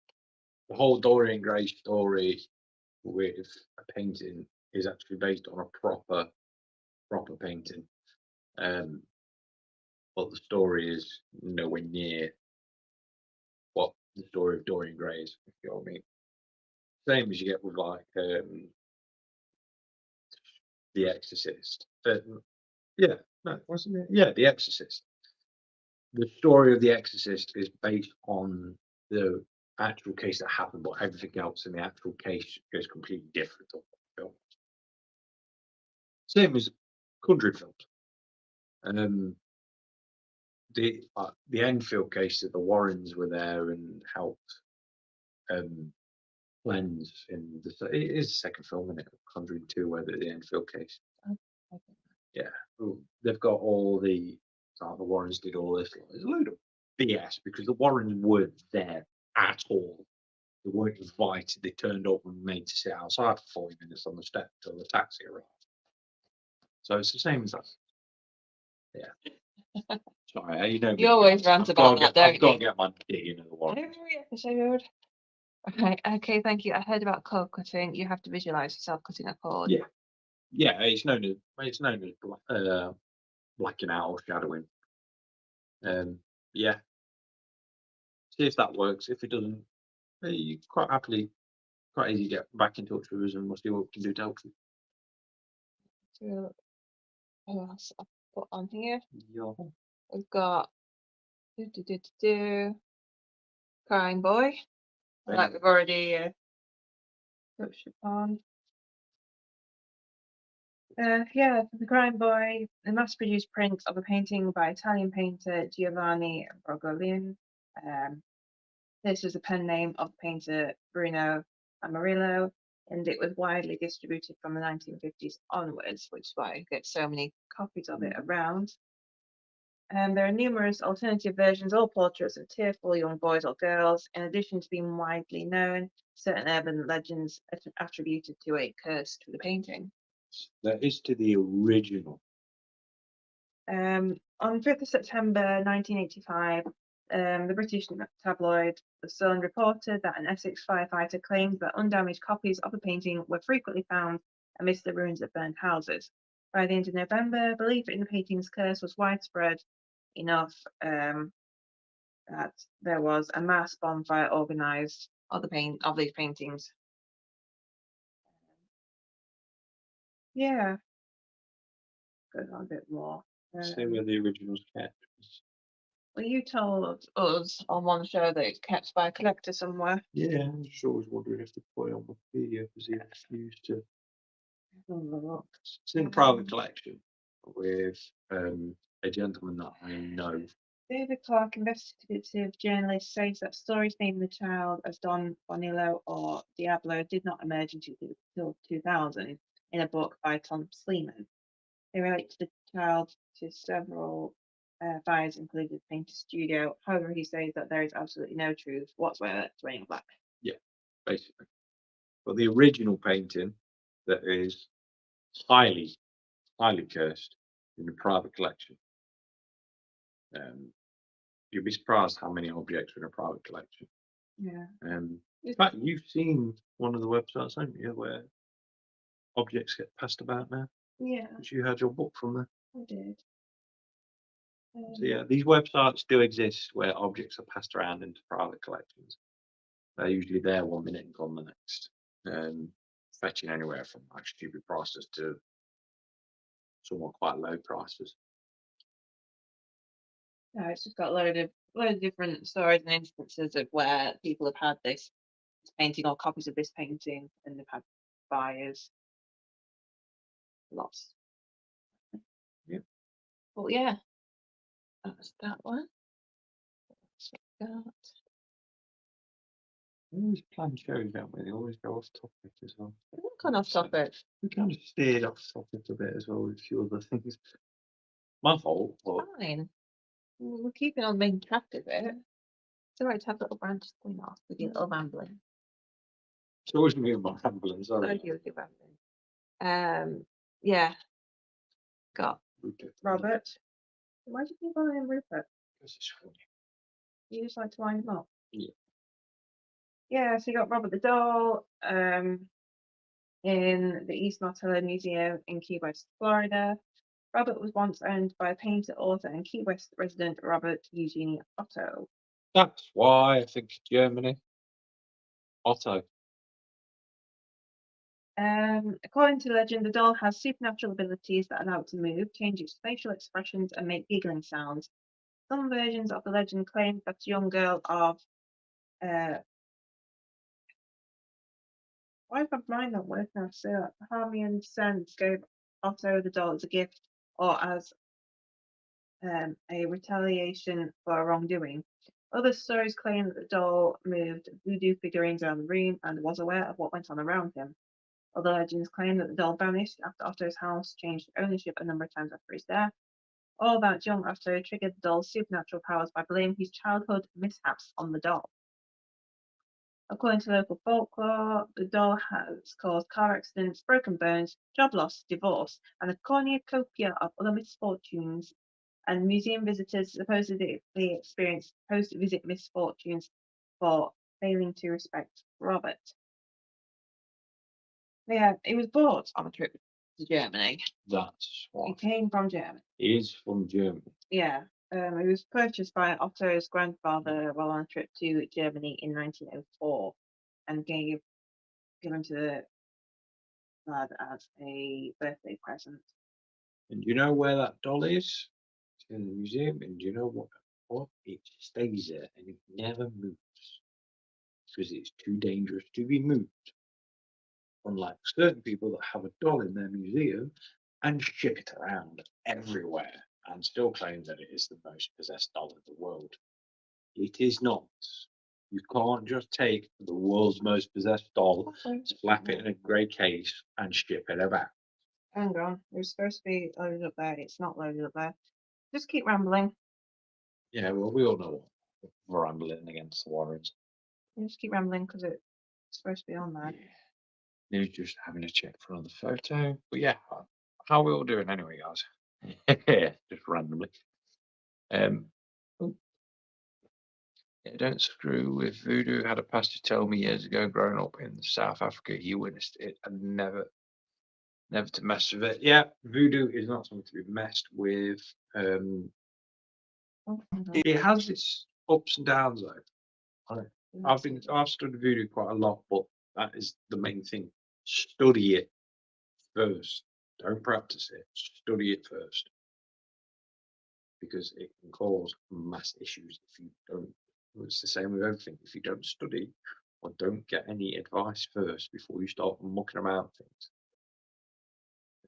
whole Dorian Gray story with a painting is actually based on a proper painting. But the story is nowhere near what the story of Dorian Gray is, if you know what I mean. Same as you get with like The Exorcist. Yeah, no, wasn't it? Yeah, The Exorcist. The story of The Exorcist is based on the actual case that happened, but everything else in the actual case is completely different. Same as Conjuring films. The Enfield case that the Warrens were there and helped cleanse in it is the second film, isn't it? Conjuring 2, where the Enfield case. Okay. Yeah, they've got all the Warrens did all this. It's a load of BS because the Warrens weren't there at all. They weren't invited. They turned up and made to sit outside for 40 minutes on the step till the taxi arrived. So it's the same as that. Yeah. Sorry, you know. You always rant about that, don't I've got to you? get my dig in the Warrens. Every episode. Right, okay, thank you. I heard about cord cutting. You have to visualize yourself cutting a cord. Yeah. Yeah, it's known as blacking out or shadowing. Yeah. See if that works. If it doesn't, you quite easy to get back in touch with us and we'll see what we can do to help you. So, what else I've put on here? Yeah. We've got Crying Boy. Like we've already touched upon. Yeah, the Crying Boy, the mass-produced print of a painting by Italian painter Giovanni Brogolin. This is the pen name of painter Bruno Amarillo. and it was widely distributed from the 1950s onwards, which is why you get so many copies of it around. There are numerous alternative versions, all portraits of tearful young boys or girls. In addition to being widely known, certain urban legends attributed to a curse to the painting. That is to the original. On 5th of September 1985, the British tabloid The Sun reported that an Essex firefighter claimed that undamaged copies of the painting were frequently found amidst the ruins of burned houses. By the end of November, belief in the painting's curse was widespread enough that there was a mass bonfire organised of these paintings. Yeah, goes on a bit more. See where the original's kept. Well, you told us on one show that it's kept by a collector somewhere. Yeah, I'm just always wondering if they put it on Wikipedia because he refused to. It's in a private collection with a gentleman that I know. David Clark, investigative journalist, says that stories naming the child as Don Bonillo or Diablo did not emerge until 2000 in a book by Tom Sleeman. They relate to the child to several fires included the Painter Studio. However, he says that there is absolutely no truth whatsoever to Raining Black. Yeah, basically. But the original painting that is highly cursed in the private collection. You'd be surprised how many objects are in a private collection. Yeah. In fact, you've seen one of the websites, haven't you, where objects get passed about now? Yeah, Because you had your book from there. I did. So yeah, these websites do exist where objects are passed around into private collections. They're usually there 1 minute and gone the next. Fetching anywhere from like stupid prices to somewhat quite low prices. No, it's just got a load of different stories and instances of where people have had this painting or copies of this painting and they've had buyers. Lots. Yep. Well, yeah, that's that one. What's we got? We always plan shows, don't we? They always go off topic as well. We've gone off topic. We kind of steered off topic a bit as well with a few other things. My fault, but Fine. We're keeping on main track of it. It's alright to have little branches going off with your little rambling. it's always me and my rambling, sorry. Thank you, your rambling. Yeah. Got Robert. Why do you keep calling him Rupert? Because it's funny. You just like to wind him up? Yeah. Yeah, so you got Robert the Doll in the East Martello Museum in Key West, Florida. Robert was once owned by painter, author, and Key West resident Robert Eugene Otto. That's why I think Germany. Otto. According to legend, the doll has supernatural abilities that allow it to move, change its facial expressions, and make giggling sounds. Some versions of the legend claim that a young girl of why is my mind not working now? So Harmian Sense gave Otto the doll as a gift or as a retaliation for wrongdoing. Other stories claim that the doll moved voodoo figurines around the room and was aware of what went on around him. Other legends claim that the doll vanished after Otto's house changed ownership a number of times after his death, or that young Otto triggered the doll's supernatural powers by blaming his childhood mishaps on the doll. According to local folklore, the doll has caused car accidents, broken bones, job loss, divorce, and a cornucopia of other misfortunes, and museum visitors supposedly experience post-visit misfortunes for failing to respect Robert. Yeah, he was bought on a trip to Germany. That's He why. came from Germany. He is from Germany. Yeah, it was purchased by Otto's grandfather while on a trip to Germany in 1904 and given to the lad as a birthday present. And do you know where that doll is? It's in the museum. And do you know what? It stays there and it never moves because it's too dangerous to be moved. Unlike certain people that have a doll in their museum and ship it around everywhere and still claim that it is the most possessed doll in the world. It is not. You can't just take the world's most possessed doll, slap it in a grey case, and ship it about. Hang on, it was supposed to be loaded up there. It's not loaded up there. Just keep rambling. Yeah, well, we all know what rambling against the Warrens. Just keep rambling because it's supposed to be on there. News just having a check for another photo. But yeah, how are we all doing anyway, guys? Just randomly. Oh, yeah, don't screw with voodoo. Had a pastor tell me years ago, growing up in South Africa, he witnessed it and never to mess with it. Yeah, voodoo is not something to be messed with. Oh, hang on. It has its ups and downs though. I've studied voodoo quite a lot, but that is the main thing. Study it first. Don't practice it. Study it first. Because it can cause mass issues if you don't. It's the same with everything. If you don't study or don't get any advice first before you start mucking about things,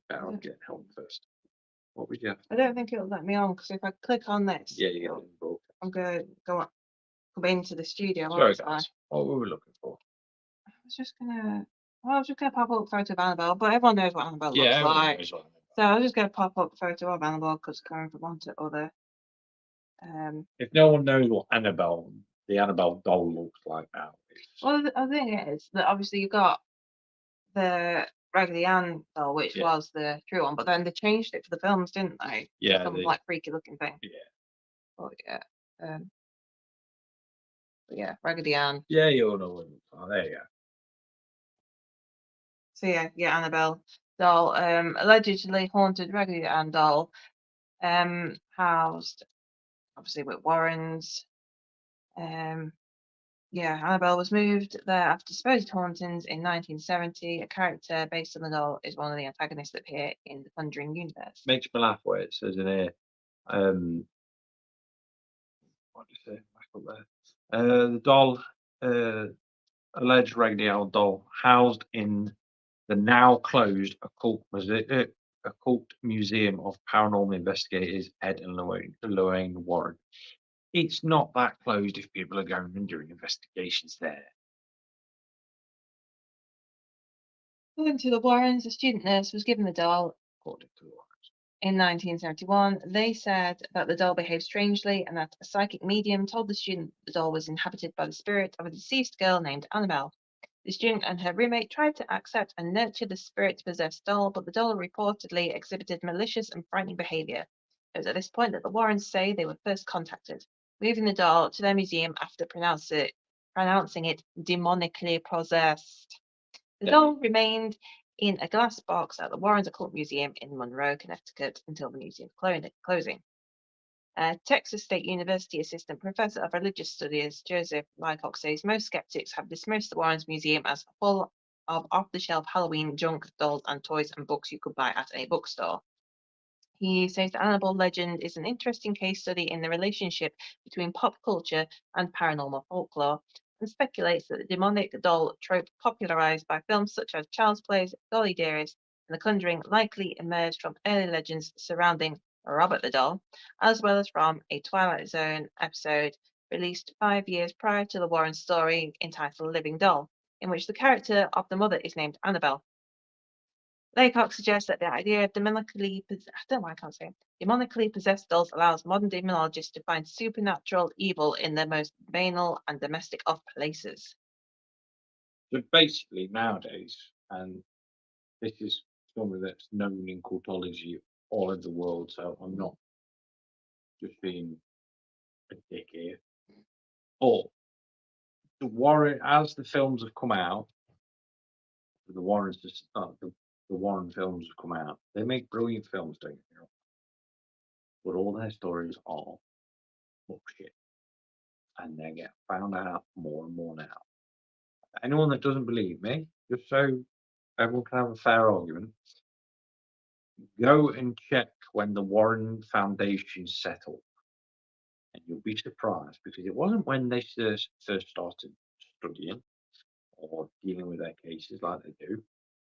better off getting help first. What would you have? I don't think it'll let me on because if I click on this, Yeah, you get involved. I'm going to come into the studio. Sorry, won't I? guys. What were we looking for? I was just gonna pop up a photo of Annabelle, but everyone knows what Annabelle looks everyone like. knows what I'm about. So I was just gonna pop up a photo of Annabelle because going from one to other. If no one knows what the Annabelle doll looks like now, Well, the thing is that obviously you got the Raggedy Ann doll, which Yeah. was the true one, but then they changed it for the films, didn't they? yeah, Some like freaky looking thing. yeah, Oh yeah. But yeah, Raggedy Ann. yeah, you all know what it looks like. There you go. So yeah, Annabelle doll. Allegedly haunted Raggedy Ann doll. Housed obviously with Warrens. Yeah, Annabelle was moved there after supposed hauntings in 1970. A character based on the doll is one of the antagonists that appear in the Conjuring universe. Makes me laugh where it says in here. What do you say? Back up there. The doll, alleged Raggedy Ann doll, housed in the now closed occult museum of paranormal investigators Ed and Lorraine Warren. It's not that closed if people are going and doing investigations there. According to the Warrens, a student nurse was given the doll According to the Warrens. in 1971. They said that the doll behaved strangely and that a psychic medium told the student the doll was inhabited by the spirit of a deceased girl named Annabelle. The student and her roommate tried to accept and nurture the spirit-possessed doll, but the doll reportedly exhibited malicious and frightening behavior. It was at this point that the Warrens say they were first contacted, moving the doll to their museum after pronouncing it demonically possessed. The doll remained in a glass box at the Warrens Occult Museum in Monroe, Connecticut, until the museum's closing. Texas State University assistant professor of religious studies Joseph Lycock says most skeptics have dismissed the Warrens Museum as full of off-the-shelf Halloween junk, dolls, and toys and books you could buy at a bookstore. He says the Annabelle legend is an interesting case study in the relationship between pop culture and paranormal folklore, and speculates that the demonic doll trope popularized by films such as Child's Play, Dolly Dearest, and The Conjuring likely emerged from early legends surrounding Robert the Doll, as well as from a Twilight Zone episode released 5 years prior to the Warren story entitled Living Doll, in which the character of the mother is named Annabelle. Laycock suggests that the idea of demonically possessed dolls allows modern demonologists to find supernatural evil in the most banal and domestic of places. So basically nowadays, and this is something that's known in cultology all over the world, so I'm not just being a dick here. But the Warren, as the films have come out, the Warrens, the Warren films have come out. They make brilliant films, don't you know? But all their stories are bullshit, and they get found out more and more now. Anyone that doesn't believe me, just so everyone can have a fair argument, go and check when the Warren Foundation set up, and you'll be surprised because it wasn't when they first started studying or dealing with their cases like they do.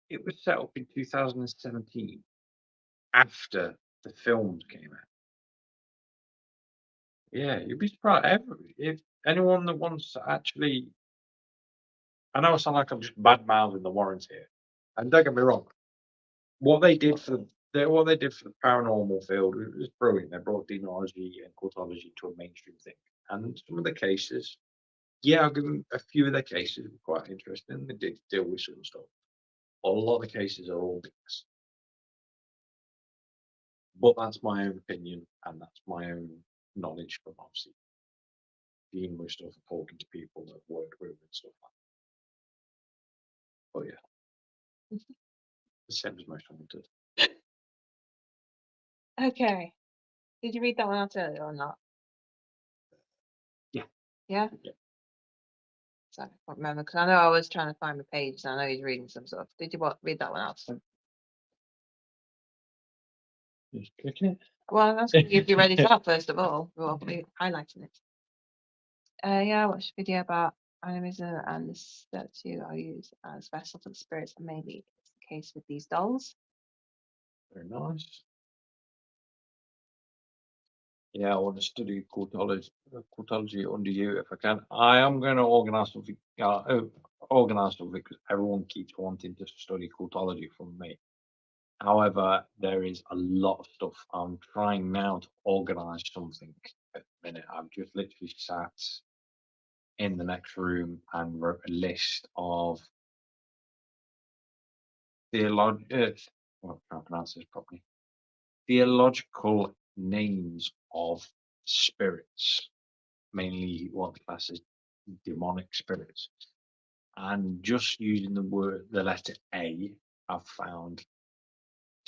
It was set up in 2017 after the films came out. Yeah, you'd be surprised. If anyone that wants to actually, I know I sound like I'm just bad mouthing the Warrens here, and don't get me wrong, what they did for the paranormal field was brilliant. They brought demonology and cultology to a mainstream thing, and some of the cases, yeah, I'll give them a few of their cases were quite interesting. They did deal with some stuff. A lot of the cases are all BS. But that's my own opinion, and that's my own knowledge from obviously dealing with stuff and talking to people that worked with and stuff like that. But yeah, the same as most haunted. Okay. Did you read that one out earlier or not? Yeah. Yeah? Yeah. So I can't remember because I know I was trying to find the page and I know he's reading some stuff. Did you read that one out? Just clicking it. Well, I'm asking you if you're ready to start first of all. We'll be highlighting it. Yeah, I watched a video about animism and the statue are used as vessel for the spirits, and maybe it's the case with these dolls. Very nice. Yeah, I want to study cultology under you if I can. I am going to organise something. Organise something because everyone keeps wanting to study cultology from me. However, there is a lot of stuff. I'm trying now to organise something at the minute. I've just literally sat in the next room and wrote a list of well, I can't pronounce this properly. Theological names of spirits, mainly what classes demonic spirits. And just using the letter A, I've found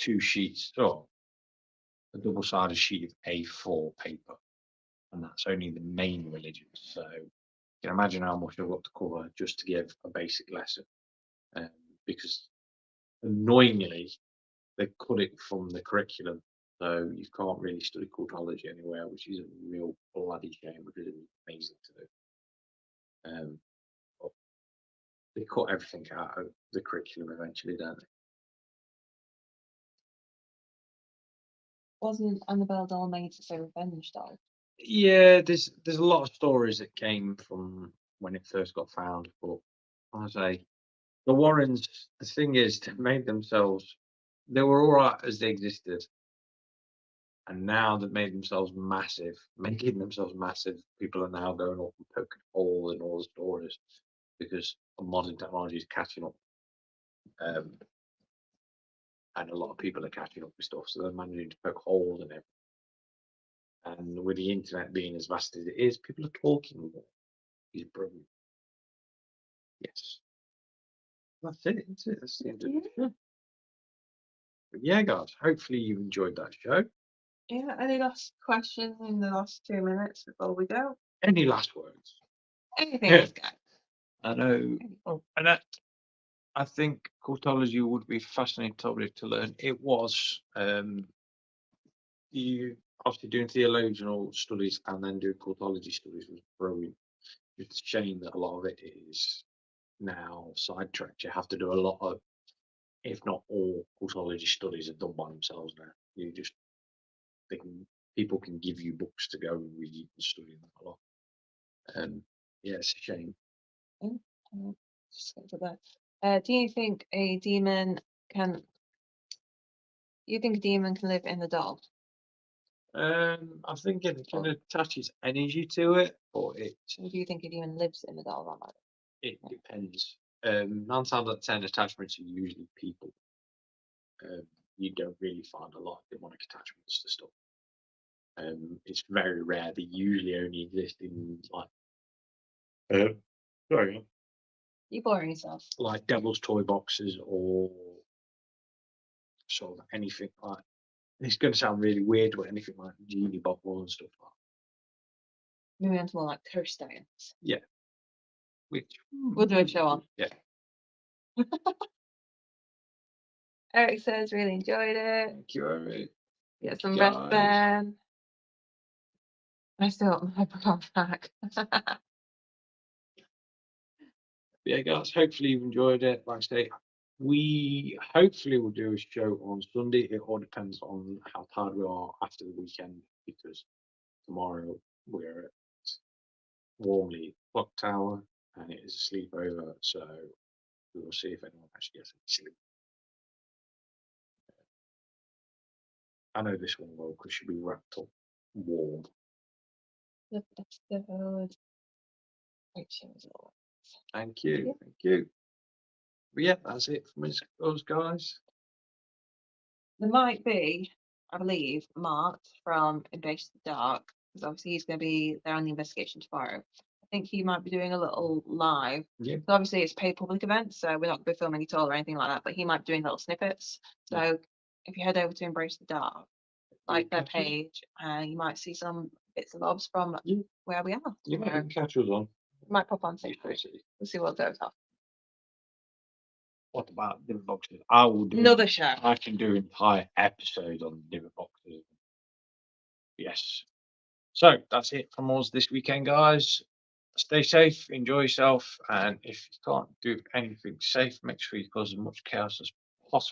2 sheets, or a double-sided sheet of A4 paper, and that's only the main religions. So you can imagine how much I've got to cover just to give a basic lesson, because annoyingly they cut it from the curriculum, so you can't really study cultology anywhere, which is a real bloody shame because it's amazing to do. But they cut everything out of the curriculum eventually, don't they? Wasn't Annabelle doll made to say revenge doll? Yeah, there's a lot of stories that came from when it first got found, but I say the Warrens. The thing is, they made themselves. They were all right as they existed, and now they've made themselves massive. Making themselves massive, people are now going up and poking holes in all the stories because modern technology is catching up, and a lot of people are catching up with stuff, so they're managing to poke holes in it. And with the internet being as vast as it is, people are talking more. He's brilliant. Yes. That's it. That's it. That's the end of it. Yeah. But yeah, guys, hopefully you enjoyed that show. Yeah, any last questions in the last 2 minutes before we go? Any last words? Anything Yeah. else, guys? I know. Oh, and I think cultology would be a fascinating topic to learn. It was. You obviously doing theological studies and then doing cultology studies was brilliant. It's a shame that a lot of it is now sidetracked. You have to do a lot of, if not all, cultology studies are done by themselves now. You just people can give you books to go and read and study them a lot. Yeah, it's a shame. Just get to that. Do you think a demon can? You think a demon can live in the doll? I think it can attach its energy to it, but Or do you think a demon lives in the doll? Right? it depends. 9 times out of 10, attachments are usually people. You don't really find a lot of demonic attachments to stuff. It's very rare. They usually only exist in sorry, You boring yourself. like devil's toy boxes or sort of anything like. It's going to sound really weird, but anything like genie bottle and stuff like. Maybe into more like curse stones. Yeah. Which We'll do a show on. Yeah. Eric says really enjoyed it. Thank you, Eric. Get some guys. rest then. I still want my bra back. Yeah, guys, hopefully you've enjoyed it. Like I say, we hopefully will do a show on Sunday. It all depends on how tired we are after the weekend because tomorrow we're at warmly clock tower, and it is a sleepover, so we will see if anyone actually gets any sleep. I know this one will because she'll be wrapped up warm. The best of all. Great show as always. Thank you, Yeah. thank you. But yeah, that's it from us guys. There might be, I believe, Mark from Embrace the Dark, because obviously he's going to be there on the investigation tomorrow. I think he might be doing a little live. Yeah. So obviously it's a paid public event, so we're not going to be filming it all or anything like that, but he might be doing little snippets. So if you head over to Embrace the Dark, like their page, you might see some bits and bobs from where we are. You So might catch us on. might pop on say we'll see what goes off. What about different boxes? I will do Another show. I can do entire episodes on different boxes. Yes. So that's it from us this weekend, guys. Stay safe, enjoy yourself, and if you can't do anything safe, make sure you cause as much chaos as possible.